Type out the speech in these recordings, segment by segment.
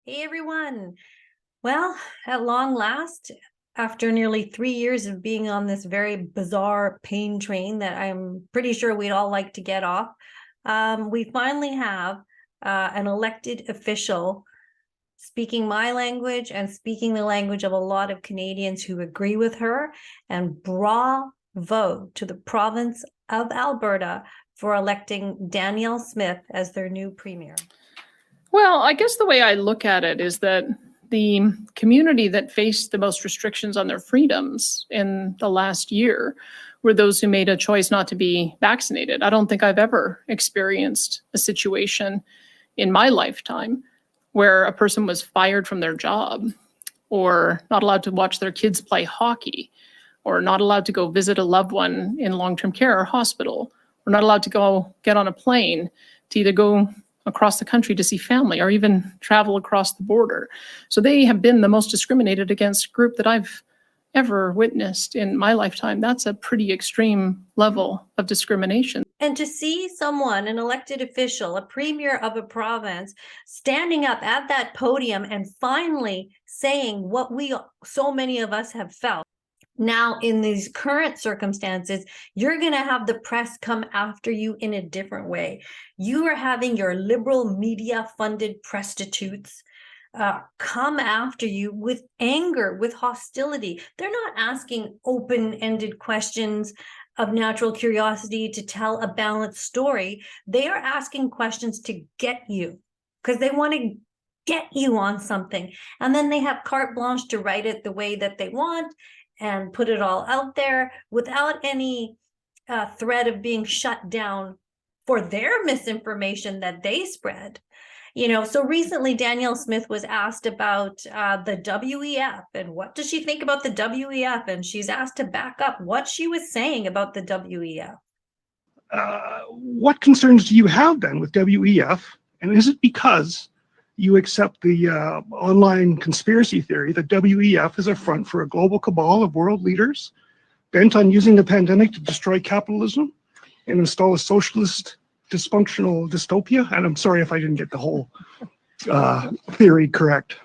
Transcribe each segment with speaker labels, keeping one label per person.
Speaker 1: Hey everyone. Well, at long last, after nearly 3 years of being on this very bizarre pain train that I'm pretty sure we'd all like to get off, we finally have an elected official speaking my language and speaking the language of a lot of Canadians who agree with her. And bravo to the province of Alberta for electing Danielle Smith as their new premier.
Speaker 2: Well, I guess the way I look at it is that the community that faced the most restrictions on their freedoms in the last year were those who made a choice not to be vaccinated. I don't think I've ever experienced a situation in my lifetime where a person was fired from their job or not allowed to watch their kids play hockey or not allowed to go visit a loved one in long-term care or hospital or not allowed to go get on a plane to either go across the country to see family or even travel across the border. So they have been the most discriminated against group that I've ever witnessed in my lifetime. That's a pretty extreme level of discrimination.
Speaker 1: And to see someone, an elected official, a premier of a province, standing up at that podium and finally saying what so many of us have felt. Now, in these current circumstances, you're going to have the press come after you in a different way. You are having your liberal media-funded prostitutes come after you with anger, with hostility. They're not asking open-ended questions of natural curiosity to tell a balanced story. They are asking questions to get you because they want to get you on something. And then they have carte blanche to write it the way that they want and put it all out there without any threat of being shut down for their misinformation that they spread. So recently Danielle Smith was asked about the WEF and what does she think about the WEF? And she's asked to back up what she was saying about the WEF.
Speaker 3: What concerns do you have then with WEF? And is it because you accept the online conspiracy theory that WEF is a front for a global cabal of world leaders bent on using the pandemic to destroy capitalism and install a socialist dysfunctional dystopia? And I'm sorry if I didn't get the whole theory correct.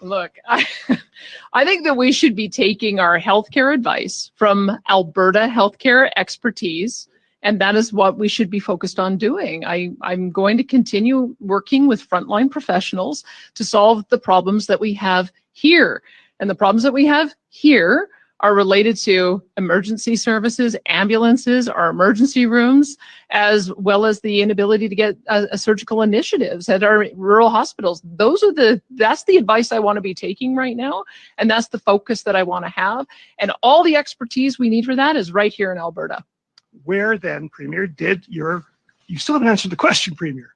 Speaker 2: Look, I think that we should be taking our healthcare advice from Alberta healthcare expertise, and that is what we should be focused on doing. I'm going to continue working with frontline professionals to solve the problems that we have here. And the problems that we have here are related to emergency services, ambulances, our emergency rooms, as well as the inability to get surgical initiatives at our rural hospitals. That's the advice I want to be taking right now. And that's the focus that I want to have. And all the expertise we need for that is right here in Alberta.
Speaker 3: Where then, Premier, you still haven't answered the question, Premier.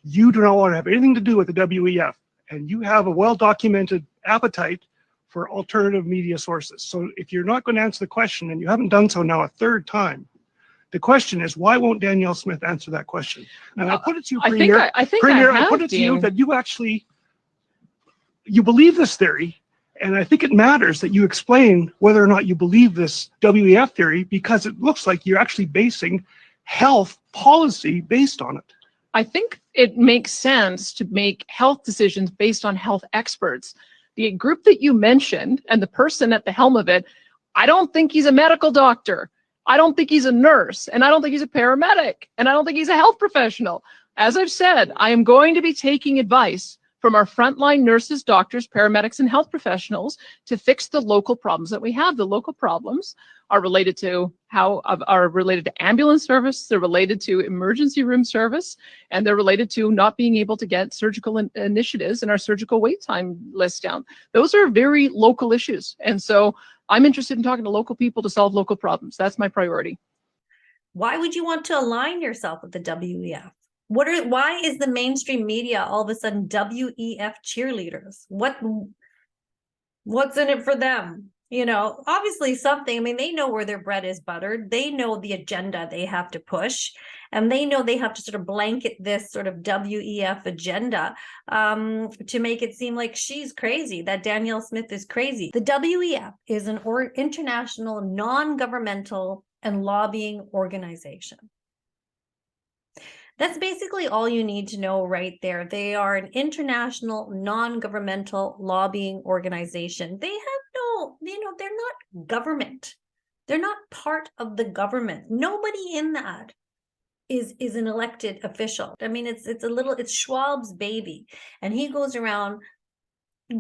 Speaker 3: You do not want to have anything to do with the WEF, and you have a well-documented appetite for alternative media sources. So if you're not going to answer the question, and you haven't done so now a third time, the question is, why won't Danielle Smith answer that question? And I put it to you, Premier.
Speaker 2: I
Speaker 3: put it to you that you believe this theory, and I think it matters that you explain whether or not you believe this WEF theory, because it looks like you're actually basing health policy based on it.
Speaker 2: I think it makes sense to make health decisions based on health experts. The group that you mentioned and the person at the helm of it, I don't think he's a medical doctor. I don't think he's a nurse, and I don't think he's a paramedic, and I don't think he's a health professional. As I've said, I am going to be taking advice from our frontline nurses, doctors, paramedics, and health professionals to fix the local problems that we have. The local problems are related to ambulance service, they're related to emergency room service, and they're related to not being able to get surgical initiatives and our surgical wait time list down. Those are very local issues. And so I'm interested in talking to local people to solve local problems. That's my priority.
Speaker 1: Why would you want to align yourself with the WEF? Why is the mainstream media all of a sudden WEF cheerleaders? What's in it for them? Obviously something. I mean, they know where their bread is buttered. They know the agenda they have to push, and they know they have to sort of blanket this sort of WEF agenda to make it seem like she's crazy, that Danielle Smith is crazy. The WEF is an international non-governmental and lobbying organization. That's basically all you need to know right there. They are an international non-governmental lobbying organization. They have no, they're not government. They're not part of the government. Nobody in that is an elected official. I mean, it's Schwab's baby, and he goes around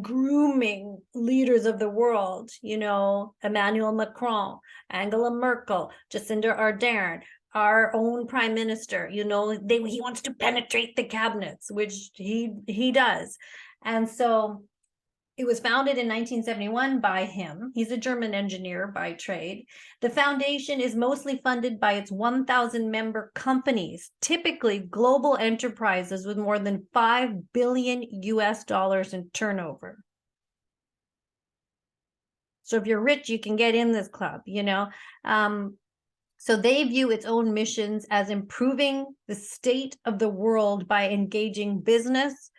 Speaker 1: grooming leaders of the world, Emmanuel Macron, Angela Merkel, Jacinda Ardern, our own prime minister, he wants to penetrate the cabinets, which he does. And so it was founded in 1971 by him. He's a German engineer by trade. The foundation is mostly funded by its 1,000 member companies, typically global enterprises with more than $5 billion in turnover. So if you're rich, you can get in this club, So they view its own missions as improving the state of the world by engaging business,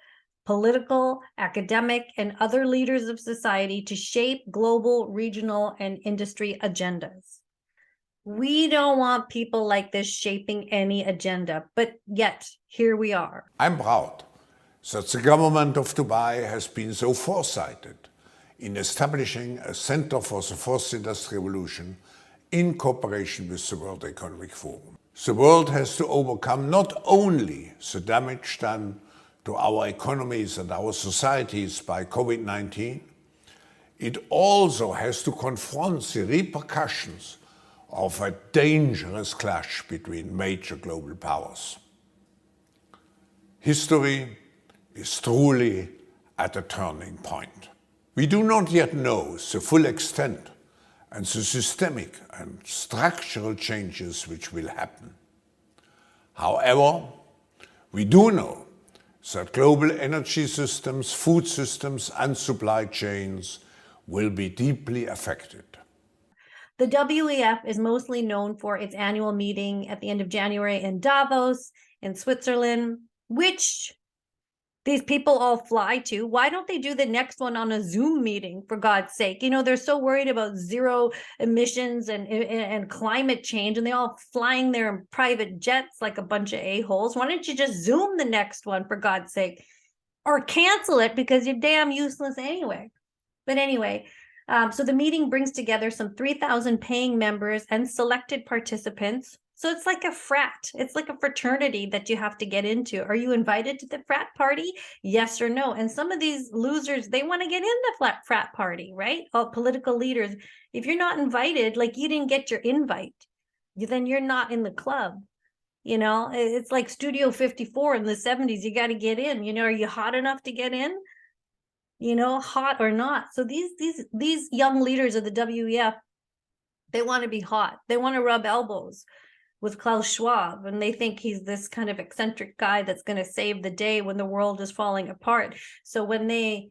Speaker 1: political, academic, and other leaders of society to shape global, regional, and industry agendas. We don't want people like this shaping any agenda, but yet here we are.
Speaker 4: I'm proud that the government of Dubai has been so foresighted in establishing a Center for the Fourth Industrial Revolution in cooperation with the World Economic Forum. The world has to overcome not only the damage done to our economies and our societies by COVID-19, it also has to confront the repercussions of a dangerous clash between major global powers. History is truly at a turning point. We do not yet know the full extent and the systemic and structural changes which will happen. However, we do know that global energy systems, food systems, and supply chains will be deeply affected.
Speaker 1: The WEF is mostly known for its annual meeting at the end of January in Davos, in Switzerland, which these people all fly to. Why don't they do the next one on a Zoom meeting, for God's sake? They're so worried about zero emissions and climate change, and they all flying there in private jets like a bunch of a-holes. Why don't you just Zoom the next one, for God's sake? Or cancel it because you're damn useless anyway. But anyway, so the meeting brings together some 3,000 paying members and selected participants. So it's like a frat. It's like a fraternity that you have to get into. Are you invited to the frat party? Yes or no? And some of these losers, they want to get in the frat party, right? All political leaders. If you're not invited, like you didn't get your invite, then you're not in the club. It's like Studio 54 in the 70s. You got to get in. Are you hot enough to get in? Hot or not. So these young leaders of the WEF, they want to be hot. They want to rub elbows with Klaus Schwab, and they think he's this kind of eccentric guy that's going to save the day when the world is falling apart. So when they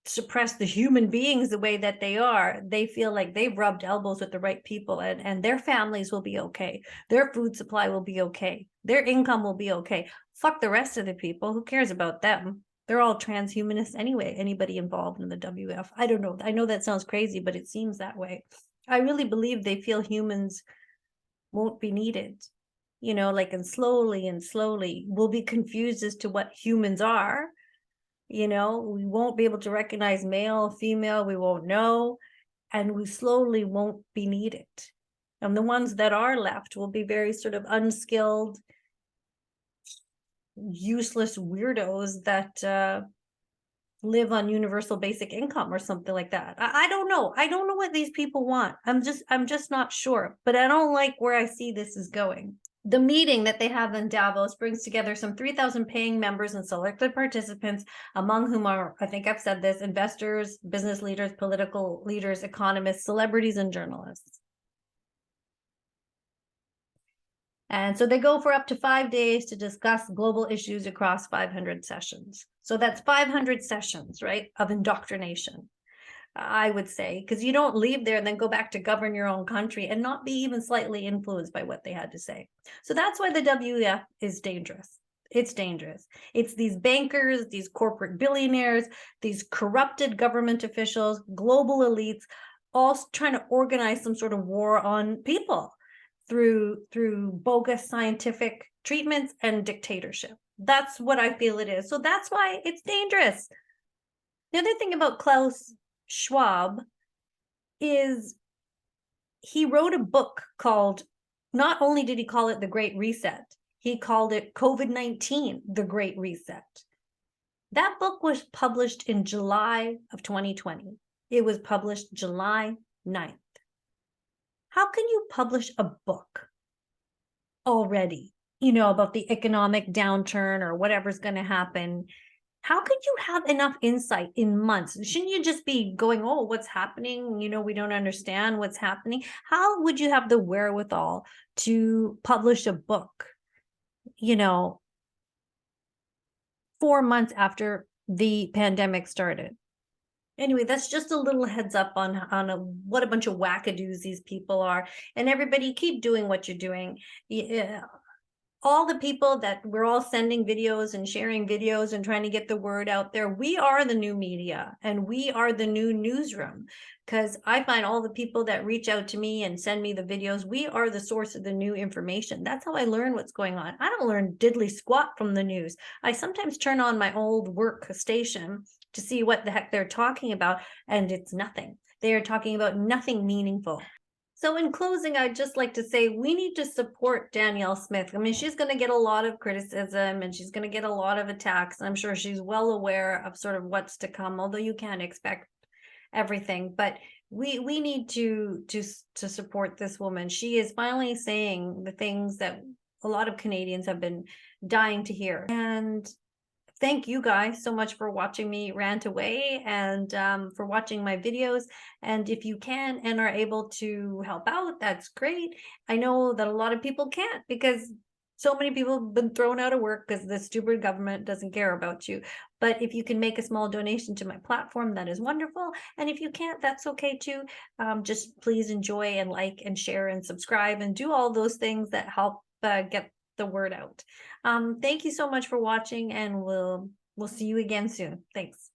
Speaker 1: suppress the human beings the way that they are, they feel like they've rubbed elbows with the right people, and their families will be okay. Their food supply will be okay. Their income will be okay. Fuck the rest of the people. Who cares about them? They're all transhumanists anyway, anybody involved in the WF. I don't know. I know that sounds crazy, but it seems that way. I really believe they feel humans won't be needed, and slowly we'll be confused as to what humans are. We won't be able to recognize male, female, we won't know, and we slowly won't be needed. And the ones that are left will be very sort of unskilled, useless weirdos that live on universal basic income or something like that. I don't know. I don't know what these people want. I'm just not sure, but I don't like where I see this is going. The meeting that they have in Davos brings together some 3,000 paying members and selected participants, among whom are, I think I've said this, investors, business leaders, political leaders, economists, celebrities, and journalists. And so they go for up to 5 days to discuss global issues across 500 sessions. So that's 500 sessions, right, of indoctrination, I would say, because you don't leave there and then go back to govern your own country and not be even slightly influenced by what they had to say. So that's why the WEF is dangerous. It's dangerous. It's these bankers, these corporate billionaires, these corrupted government officials, global elites, all trying to organize some sort of war on people through bogus scientific treatments and dictatorship. That's what I feel it is. So that's why it's dangerous. The other thing about Klaus Schwab is he wrote a book called, not only did he call it The Great Reset, he called it COVID-19, The Great Reset. That book was published in July of 2020. It was published July 9th. How can you publish a book already, about the economic downturn or whatever's going to happen? How could you have enough insight in months? Shouldn't you just be going, oh, what's happening? We don't understand what's happening. How would you have the wherewithal to publish a book, 4 months after the pandemic started? Anyway, that's just a little heads up on what a bunch of wackadoos these people are. And everybody keep doing what you're doing. Yeah. All the people that we're all sending videos and sharing videos and trying to get the word out there, we are the new media and we are the new newsroom, because I find all the people that reach out to me and send me the videos, we are the source of the new information. That's how I learn what's going on. I don't learn diddly squat from the news. I sometimes turn on my old work station to see what the heck they're talking about, and it's nothing. They are talking about nothing meaningful. So in closing, I'd just like to say we need to support Danielle Smith. I mean, she's going to get a lot of criticism and she's going to get a lot of attacks. I'm sure she's well aware of sort of what's to come, although you can't expect everything. But we need to support this woman. She is finally saying the things that a lot of Canadians have been dying to hear. And thank you guys so much for watching me rant away and for watching my videos. And if you can and are able to help out, that's great. I know that a lot of people can't because so many people have been thrown out of work because the stupid government doesn't care about you. But if you can make a small donation to my platform, that is wonderful. And if you can't, that's okay too. Just please enjoy and like and share and subscribe and do all those things that help get the word out. Thank you so much for watching, and we'll see you again soon. Thanks.